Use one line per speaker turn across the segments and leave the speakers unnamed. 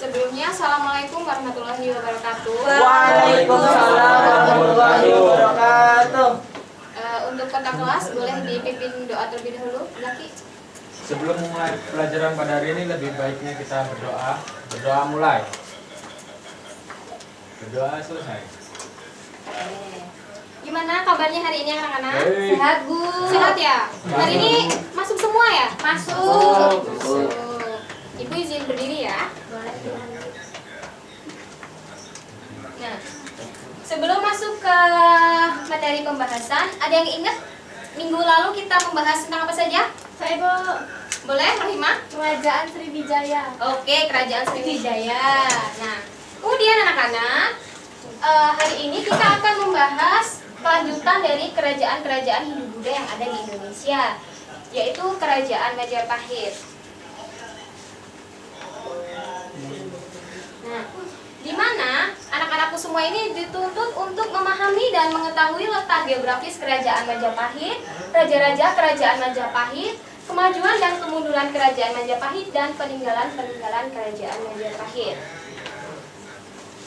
Sebelumnya, Assalamualaikum warahmatullahi wabarakatuh.
Waalaikumsalam warahmatullahi wabarakatuh.
Untuk kota kelas, boleh dipimpin doa terlebih dahulu, Zaki?
Sebelum mulai pelajaran pada hari ini, lebih baiknya kita berdoa. Berdoa mulai. Berdoa selesai.
Gimana kabarnya hari ini anak-anak?
Baik.
Sehat, Bu? Sehat ya? Hari ini masuk semua ya? Masuk. Ibu izin berdiri ya. Boleh. Nah, sebelum masuk ke materi pembahasan, ada yang ingat minggu lalu kita membahas tentang apa saja?
Saya Bu,
Boleh, Rahimah?
Kerajaan Sriwijaya.
Oke, Kerajaan Sriwijaya. Nah, kemudian anak-anak, hari ini kita akan membahas kelanjutan dari kerajaan-kerajaan Hindu-Buddha yang ada di Indonesia, yaitu Kerajaan Majapahit. Nah, di mana anak-anakku semua ini dituntut untuk memahami dan mengetahui letak geografis Kerajaan Majapahit, raja-raja Kerajaan Majapahit, kemajuan dan kemunduran Kerajaan Majapahit, dan peninggalan-peninggalan Kerajaan Majapahit.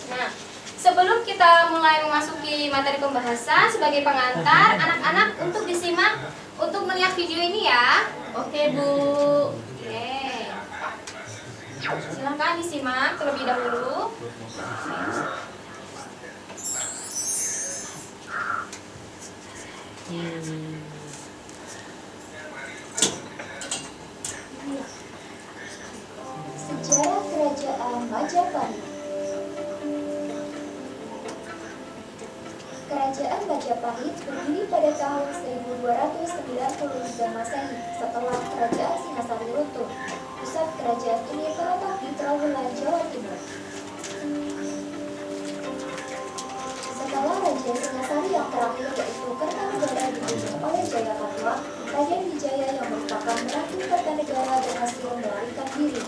Nah, sebelum kita mulai memasuki materi pembahasan, sebagai pengantar, anak-anak untuk disimak, untuk melihat video ini ya. Oke, Bu. Oke. Silahkan disimak terlebih dahulu.
Sejarah Kerajaan Majapahit. Kerajaan Majapahit berdiri pada tahun 1293 Masehi setelah Kerajaan Singasari runtuh. Pusat kerajaan ini terletak di Trawulan, Jawa Timur. Setelah Raja Singasari yang terakhir yaitu Kertanegara dibunuh oleh Jayakatwa, Raden Wijaya yang merupakan menantu Kertanegara berhasil melarikan diri.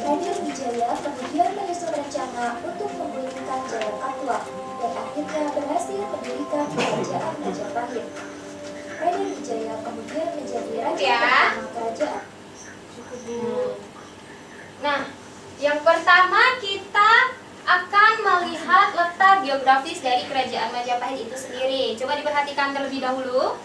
Raden Wijaya kemudian menyusun rencana untuk memulihkan Jayakatwa dan akhirnya berhasil mendirikan Kerajaan Majapahit. Raden Wijaya kemudian menjadi raja pertama kerajaan.
Nah, yang pertama kita akan melihat letak geografis dari Kerajaan Majapahit itu sendiri. Coba diperhatikan terlebih dahulu.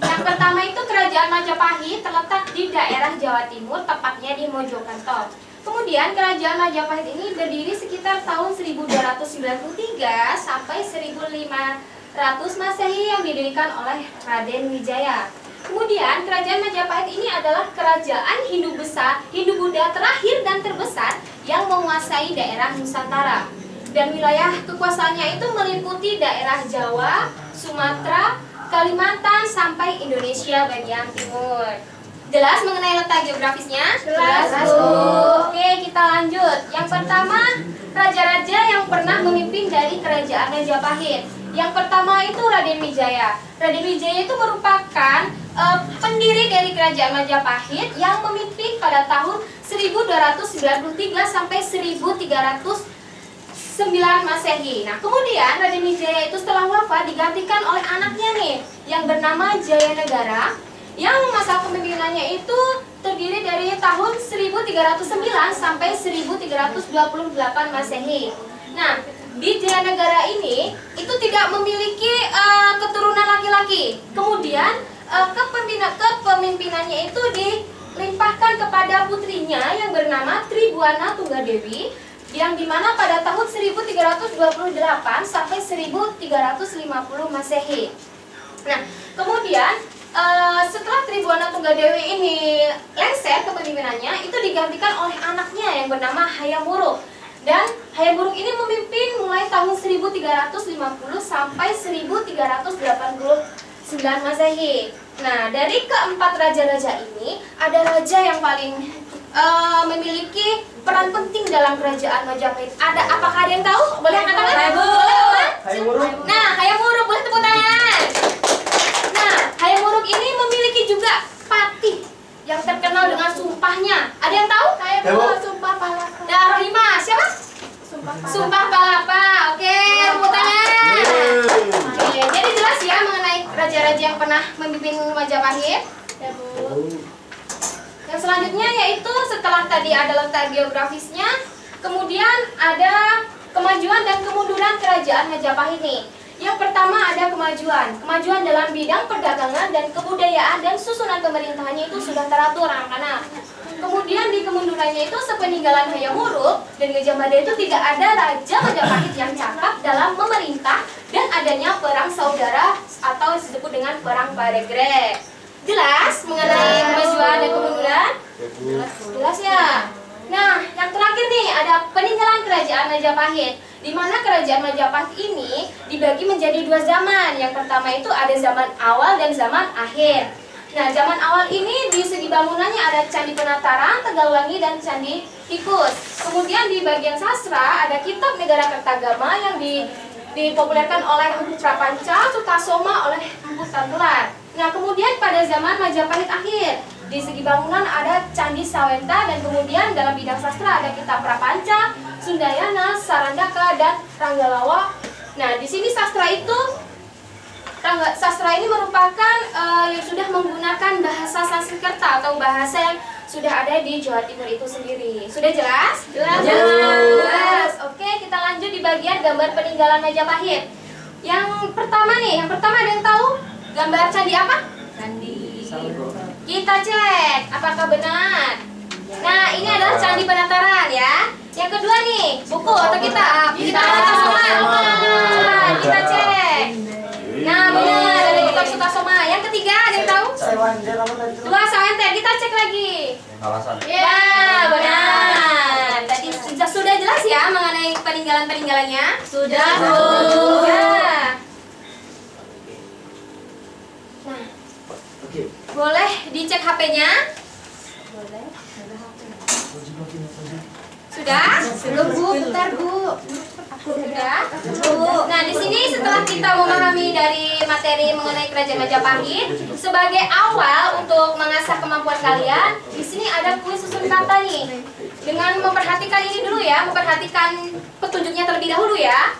Yang pertama itu Kerajaan Majapahit terletak di daerah Jawa Timur, tepatnya di Mojokerto. Kemudian Kerajaan Majapahit ini berdiri sekitar tahun 1293 sampai 1500 Masehi yang didirikan oleh Raden Wijaya. Kemudian Kerajaan Majapahit ini adalah kerajaan Hindu-Buddha terakhir dan terbesar yang menguasai daerah Nusantara. Dan wilayah kekuasaannya itu meliputi daerah Jawa, Sumatera, Kalimantan, sampai Indonesia bagian timur. Jelas mengenai letak geografisnya?
Jelas, Bu.
Oke, kita lanjut. Yang pertama, raja-raja yang pernah memimpin dari Kerajaan Majapahit. Yang pertama itu Raden Wijaya. Raden Wijaya itu merupakan pendiri dari Kerajaan Majapahit yang memimpin pada tahun 1293 sampai 1309 Masehi. Nah, kemudian Raden Wijaya itu setelah wafat digantikan oleh anaknya nih yang bernama Jayanegara, yang masa kepemimpinannya itu terdiri dari tahun 1309 sampai 1328 Masehi. Nah, di Jayanegara ini itu tidak memiliki keturunan laki-laki. Kemudian kepemimpinannya itu dilimpahkan kepada putrinya yang bernama Tribuana Tunggadewi, yang dimana pada tahun 1328 sampai 1350 Masehi. Nah, kemudian setelah Tribuana Tunggadewi ini lengser kepemimpinannya, itu digantikan oleh anaknya yang bernama Hayam Wuruk. Dan Hayam Wuruk ini memimpin mulai tahun 1350 sampai 1389 Masehi. Nah, dari keempat raja-raja ini, ada raja yang paling memiliki peran penting dalam Kerajaan Majapahit. Apakah ada yang tahu? Boleh angkat tangan? Boleh,
Hayam Wuruk.
Nah, Hayam Wuruk, boleh tepuk tangan. Nah, Hayam Wuruk ini memiliki juga patih yang terkenal dengan sumpahnya. Ada yang tahu?
Saya Bu, Sumpah Palapa.
Rahimah, siapa? Sumpah Palapa. Oke, tepuk tangan. Oke, jadi jelas ya mengenai raja-raja yang pernah memimpin Majapahit.
Ya Bu.
Yang selanjutnya yaitu setelah tadi ada letak geografisnya, kemudian ada kemajuan dan kemunduran kerajaan Majapahit nih. Yang pertama ada kemajuan dalam bidang perdagangan dan kebudayaan dan susunan pemerintahannya itu sudah teratur anak-anak. Kemudian di kemundurannya itu sepeninggalan Hayam Wuruk dan Gajah Mada itu tidak ada Raja Majapahit yang cakap dalam memerintah dan adanya perang saudara atau disebut dengan perang Paregreg. Jelas mengenai kemajuan dan kemunduran? Jelas ya? Nah, yang terakhir nih ada peninggalan kerajaan Majapahit, di mana kerajaan Majapahit ini dibagi menjadi dua zaman. Yang pertama itu ada zaman awal dan zaman akhir. Nah, zaman awal ini di segi bangunannya ada Candi Penataran, Tegalwangi, dan Candi Tikus. Kemudian di bagian sastra ada Kitab Negara Kertagama yang dipopulerkan oleh Empu Prapanca, Sutasoma oleh Empu Tanggelar. Nah, kemudian pada zaman Majapahit akhir, di segi bangunan ada Candi Sawenta dan kemudian dalam bidang sastra ada Kitab Prapanca, Sundayana, Sarandaka, dan Ranggalawa. Nah, di sini sastra ini merupakan yang sudah menggunakan bahasa Sanskerta atau bahasa yang sudah ada di Jawa Timur itu sendiri. Sudah jelas? Jelas. Oke, kita lanjut di bagian gambar peninggalan Majapahit. Yang pertama ada yang tahu gambar candi apa? Candi. Kita cek apakah benar. Nah, ini adalah Candi Penataran ya. Yang kedua nih, buku atau kitab? Kita Sutasoma. Nah, kita cek. Nah, benar ada Kitab Sutasoma. Yang ketiga ada yang tahu? Dua Sawenter. Kita cek lagi.
Alasan.
Ya, benar. Tadi sudah jelas ya mengenai peninggalan-peninggalannya? Sudah, Bu. Ya. Nah, boleh dicek HP-nya? Boleh. Sudah? Belum, Bu. Bentar, Bu. Sudah? Nah, di sini setelah kita memahami dari materi mengenai Kerajaan Majapahit, sebagai awal untuk mengasah kemampuan kalian, di sini ada kuis susun kata nih. Dengan memperhatikan ini dulu ya, memperhatikan petunjuknya terlebih dahulu ya.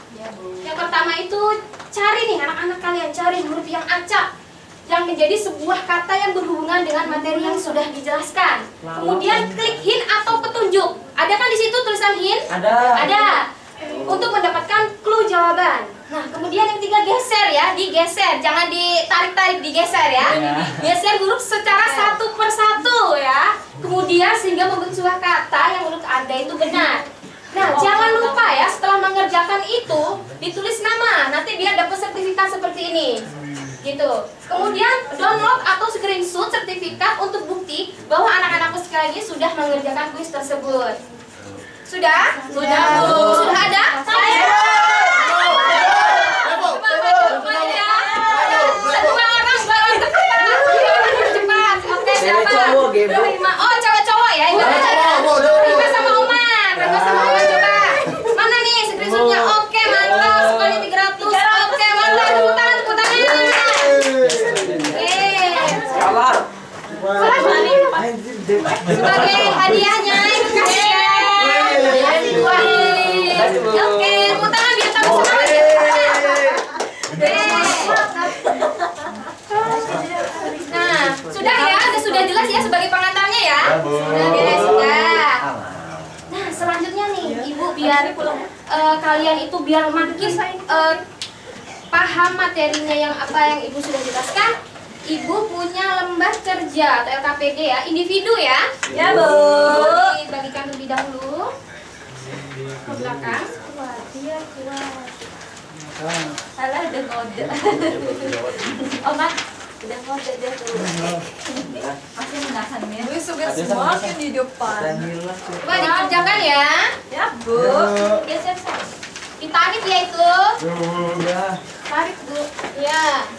Yang pertama itu cari nih anak-anak kalian, cari huruf yang acak yang menjadi sebuah kata yang berhubungan dengan materi yang sudah dijelaskan. Kemudian klik hint atau petunjuk. Ada kan di situ tulisan hint? Ada. Untuk mendapatkan clue jawaban. Nah, kemudian yang ketiga geser ya, digeser, jangan ditarik-tarik, digeser ya. Geser huruf secara satu persatu ya. Kemudian sehingga membentuk sebuah kata yang menurut Anda itu benar. Nah, jangan lupa ya setelah mengerjakan itu ditulis nama. Nanti biar dapat sertifikat seperti ini. Gitu. Kemudian download atau screenshot sertifikat untuk bukti bahwa anak-anakku sekali lagi sudah mengerjakan kuis tersebut. Sudah? Sudah, Bu. Sudah ada? Saya. Kedua orang baru cepat. Oke, siapa? Oh, cowok-cowok ya. Rima sama Umar. Coba. Mana nih screenshotnya? Oke, mantap. Sekali 300. Oke, mantap. Tepuk tangan. Sebagai hadiahnya itu kasih ya. Oke, tepuk tangan biar tahu Nah, sudah ya, sudah jelas ya sebagai pengantarnya ya. Sudah. Nah, selanjutnya nih, Ibu biar kalian itu biar makin paham materinya yang apa yang Ibu sudah jelaskan. Ibu punya lembar kerja atau LKPD ya, individu ya. Ya, Bu. Dibagikan terlebih dahulu. Ke belakang. Salah udah ngode. Oma, udah ngode dia tuh. Masih menahannya.
Gue suka semakin di depan.
Coba dikerjakan ya.
Ya, Bu.
Geser. Ditarik ya itu. Tarik, Bu. Ya.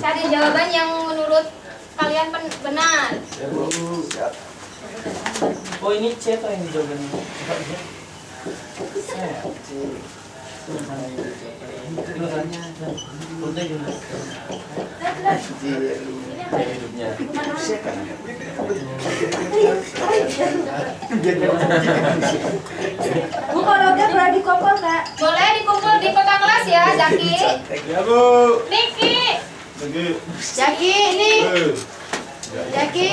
Cari jawaban yang menurut kalian benar.
Oh, ini C atau yang jawabannya?
Bu, kalau udah boleh dikumpul nggak?
Boleh dikumpul di kota kelas ya, Zaki.
Ya, Bu.
Niki.
Lagi.
Zaki ini. Jaki.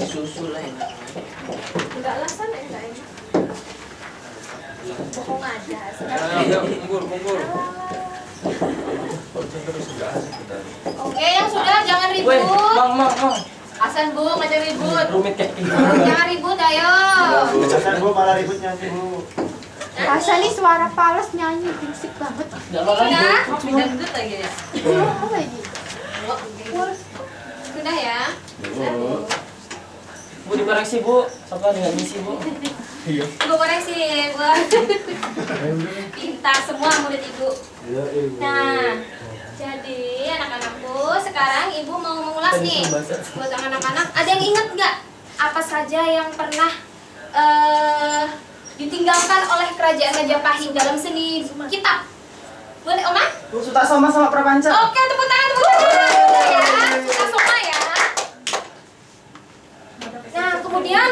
Susu lah enak.
Enggak lah sana enggak enak. Bohong aja.
Ayo, kumpul.
Oke, yang sudah jangan ribut.
Weh, mang.
Hasan Bu, ngajak ribut.
Rumit kayak gini.
Jangan ribut, ayo.
Biasanya gue malah ribut nyanyi bu.
Hasan nih suara pales nyanyi berisik banget.
Enggak makan
Sudah?
Dangdut lagi ya.
Apa ini? Sudah ya?
Bu dikoreksi Bu, siapa dengan misi Bu?
Ibu koreksi, Bu. Pintar semua murid Ibu. Nah, jadi anak-anakku, sekarang Ibu mau mengulas nih buat anak-anak. Ada yang ingat nggak apa saja yang pernah ditinggalkan oleh kerajaan Majapahit dalam seni kitab? Boleh, Oma?
Sutasoma sama Prapanca.
Oke, tepuk tangan. Udah ya, Sutasoma ya. Nah, kemudian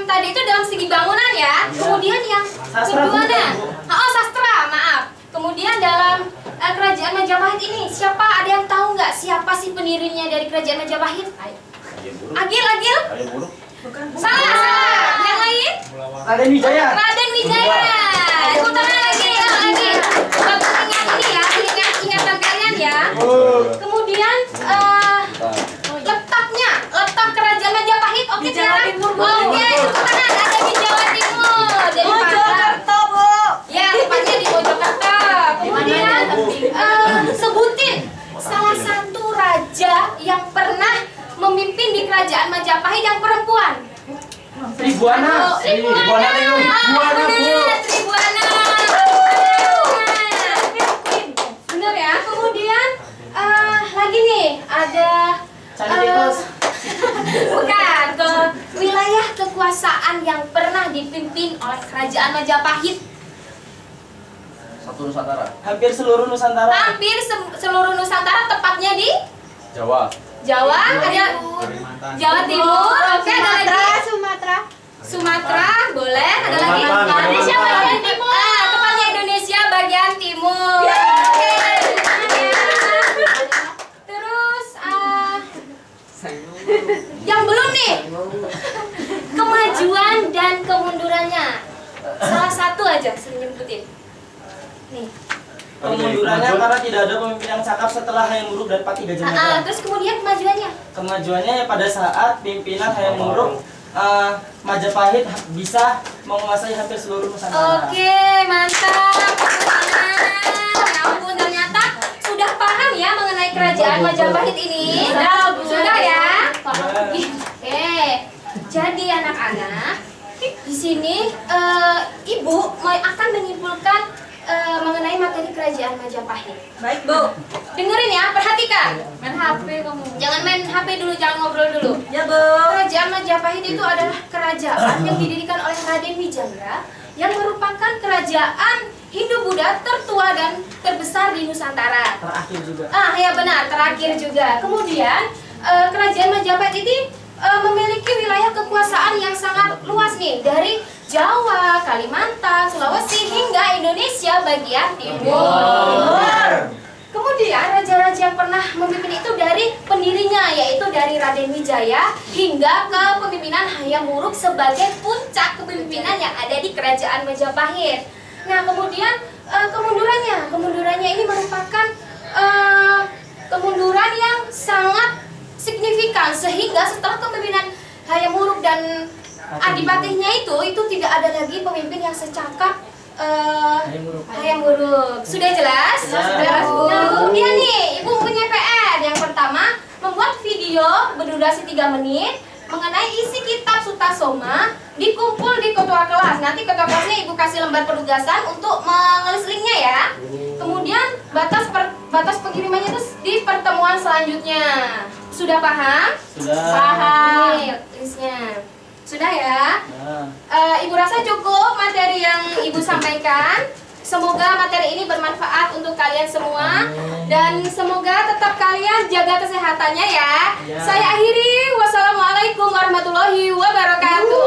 tadi itu dalam segi bangunan ya. Kemudian yang
Sastra,
keduanya,
Bu.
oh sastra, maaf. Kemudian dalam kerajaan Majapahit ini, siapa ada yang tahu nggak siapa sih pendirinya dari kerajaan Majapahit? Agil. Salah. Yang lain?
Raden Wijaya.
Raden Wijaya. Tepuk tangan lagi. Bagus ingat ini ya, ingatan kalian ya. Kemudian letak kerajaan Majapahit, oke
Di Jawa
Tiara?
Timur, Bu.
Oke, tepuk tangan, ada di Jawa Timur. Jadi
Mojokerto, Bu.
ya, tepatnya di Mojokerto. Kemudian sebutin salah satu raja yang pernah memimpin di kerajaan Majapahit yang perempuan.
Tribuana.
Tribuana. Benar, Tribuana. Benar ya. Kemudian lagi nih ada
Candi Tikus.
bukan ke wilayah kekuasaan yang pernah dipimpin oleh kerajaan Majapahit.
Satu Nusantara.
Hampir seluruh Nusantara.
Hampir seluruh Nusantara, tepatnya di
Jawa.
Jawa, ada Jawa Timur, oke, ada lagi Sumatera, boleh, ada lagi Indonesia bagian timur. Tepatnya Indonesia bagian timur. Oke. Terus yang belum nih, kemajuan dan kemundurannya. Salah satu aja sering nyebutin. Nih.
Kemundurannya karena tidak ada pemimpin yang cakap setelah Hayam Wuruk dan Pati Gajah Mada.
Terus kemudian kemajuannya.
Kemajuannya ya pada saat pimpinan Hayam Wuruk Majapahit bisa menguasai hampir seluruh Nusantara.
Oke, mantap. Ya ampun, ternyata sudah paham ya mengenai kerajaan Majapahit ini. Sudah ya? Oke. Jadi anak-anak, di sini Ibu akan menyimpulkan mengenai materi kerajaan Majapahit.
Baik, Bu.
Dengerin ya, perhatikan.
Main HP kamu.
Jangan main HP dulu, jangan ngobrol dulu.
Ya, Bu.
Kerajaan Majapahit itu adalah kerajaan yang didirikan oleh Raden Wijaya yang merupakan kerajaan Hindu-Buddha tertua dan terbesar di Nusantara.
Terakhir juga.
Ya benar, terakhir juga. Kemudian kerajaan Majapahit ini memiliki wilayah kekuasaan yang sangat luas nih, dari Jawa, Kalimantan, Sulawesi hingga Indonesia bagian timur. Kemudian raja-raja yang pernah memimpin itu dari pendirinya, yaitu dari Raden Wijaya hingga ke pemimpinan Hayam Wuruk sebagai puncak kepemimpinan yang ada di kerajaan Majapahit. Nah, kemudian kemundurannya ini merupakan kemunduran yang sangat signifikan, sehingga setelah kepemimpinan Hayam Wuruk dan adipatihnya itu tidak ada lagi pemimpin yang secakap Hayam Wuruk. Sudah jelas?
Sudah.
Nah, kemudian nih, Ibu punya PR. Yang pertama, membuat video berdurasi 3 menit mengenai isi kitab Sutasoma, dikumpul di ketua kelas. Nanti ketua kelasnya Ibu kasih lembar penugasan untuk mengelis linknya ya. Kemudian batas pengirimannya itu di pertemuan selanjutnya. Sudah paham?
Sudah.
Paham. Ini listnya. Sudah ya? Ibu rasa cukup materi yang Ibu sampaikan. Semoga materi ini bermanfaat untuk kalian semua. Dan semoga tetap kalian jaga kesehatannya ya. Saya akhiri. Wassalamualaikum warahmatullahi wabarakatuh.